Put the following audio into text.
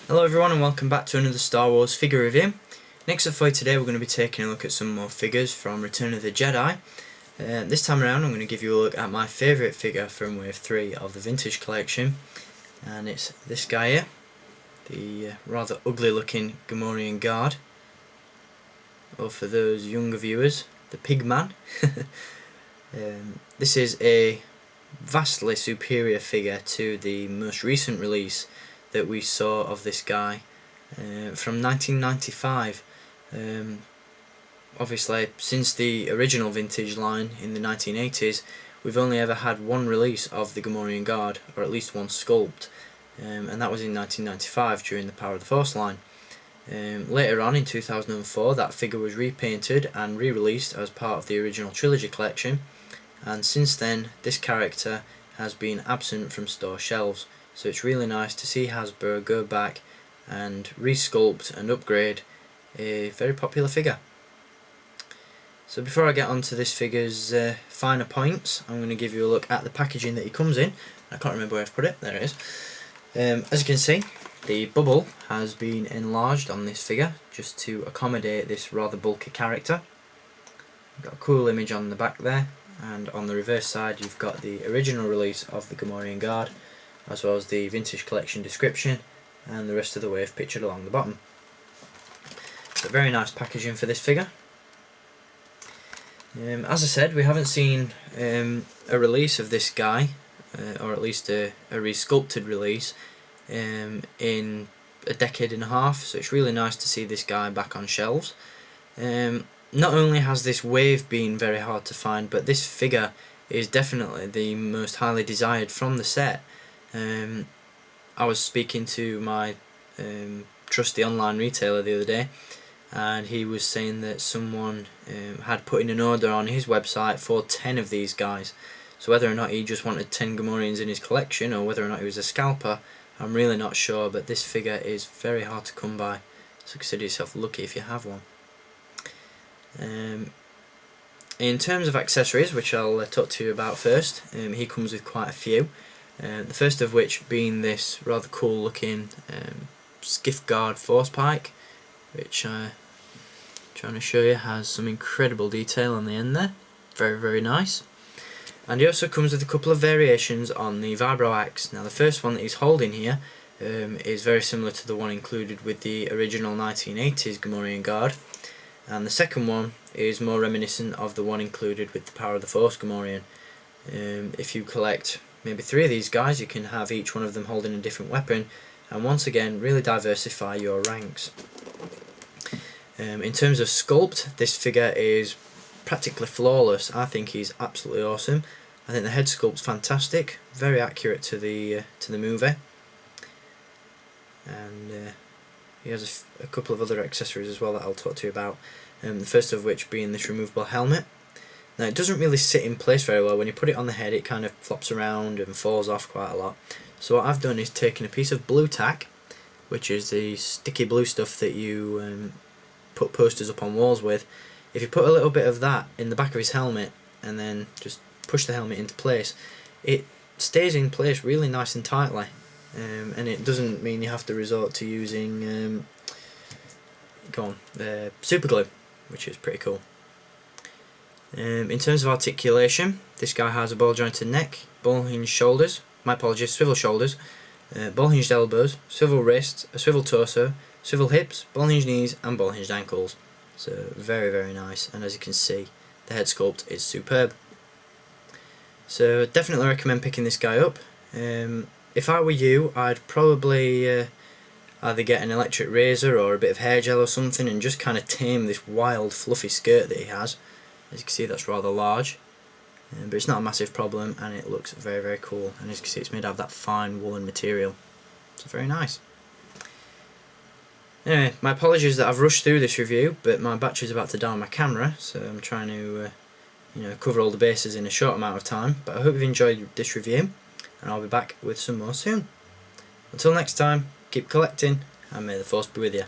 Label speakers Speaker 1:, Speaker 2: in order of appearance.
Speaker 1: Hello everyone and welcome back to another Star Wars figure review. Next up for you today we're going to be taking a look at some more figures from Return of the Jedi. This time around I'm going to give you a look at my favourite figure from Wave 3 of the Vintage Collection, and it's this guy here, the rather ugly looking Gamorrean guard, or for those younger viewers, the pig man. This is a vastly superior figure to the most recent release that we saw of this guy from 1995. Obviously, since the original vintage line in the 1980s, we've only ever had one release of the Gamorrean Guard, or at least one sculpt, and that was in 1995 during the Power of the Force line. Later on in 2004, that figure was repainted and re-released as part of the original trilogy collection, and since then this character has been absent from store shelves. So it's really nice to see Hasbro go back and resculpt and upgrade a very popular figure. So before I get onto this figure's finer points, I'm going to give you a look at the packaging that he comes in. I can't remember where I've put it, there it is. As you can see, the bubble has been enlarged on this figure just to accommodate this rather bulky character. You've got a cool image on the back there, and on the reverse side you've got the original release of the Gamorrean Guard, as well as the Vintage Collection description and the rest of the wave pictured along the bottom. So very nice packaging for this figure. As I said, we haven't seen a release of this guy, or at least a resculpted release, in a decade and a half, so it's really nice to see this guy back on shelves. Not only has this wave been very hard to find, but this figure is definitely the most highly desired from the set. I was speaking to my trusty online retailer the other day, and he was saying that someone had put in an order on his website for 10 of these guys. So whether or not he just wanted 10 Gamorreans in his collection, or whether or not he was a scalper, I'm really not sure, but this figure is very hard to come by, so consider yourself lucky if you have one. In terms of accessories, which I'll talk to you about first, he comes with quite a few. The first of which being this rather cool looking skiff guard force pike, which I'm trying to show you has some incredible detail on the end there. Very nice. And he also comes with a couple of variations on the vibro axe. Now the first one that he's holding here is very similar to the one included with the original 1980s Gamorrean Guard, and the second one is more reminiscent of the one included with the Power of the Force Gamorrean. If you collect maybe 3 of these guys, you can have each one of them holding a different weapon, and once again really diversify your ranks. In terms of sculpt, this figure is practically flawless. I think he's absolutely awesome. I think the head sculpt's fantastic, very accurate to the movie, and he has a couple of other accessories as well that I'll talk to you about. The first of which being this removable helmet. Now it doesn't really sit in place very well. When you put it on the head it kind of flops around and falls off quite a lot. So what I've done is taken a piece of blue tack, which is the sticky blue stuff that you put posters up on walls with. If you put a little bit of that in the back of his helmet and then just push the helmet into place, it stays in place really nice and tightly, and it doesn't mean you have to resort to using super glue, which is pretty cool. In terms of articulation, this guy has a ball jointed neck, ball hinged shoulders, swivel shoulders, ball hinged elbows, swivel wrists, a swivel torso, swivel hips, ball hinged knees and ball hinged ankles. So very nice, and as you can see the head sculpt is superb. So definitely recommend picking this guy up. If I were you, I'd probably either get an electric razor or a bit of hair gel or something and just kind of tame this wild fluffy skirt that he has. As you can see, that's rather large, but it's not a massive problem, and it looks very cool. And as you can see, it's made out of that fine woolen material, so very nice. Anyway, my apologies that I've rushed through this review, but my battery's about to die on my camera, so I'm trying to cover all the bases in a short amount of time. But I hope you've enjoyed this review, and I'll be back with some more soon. Until next time, keep collecting, and may the Force be with you.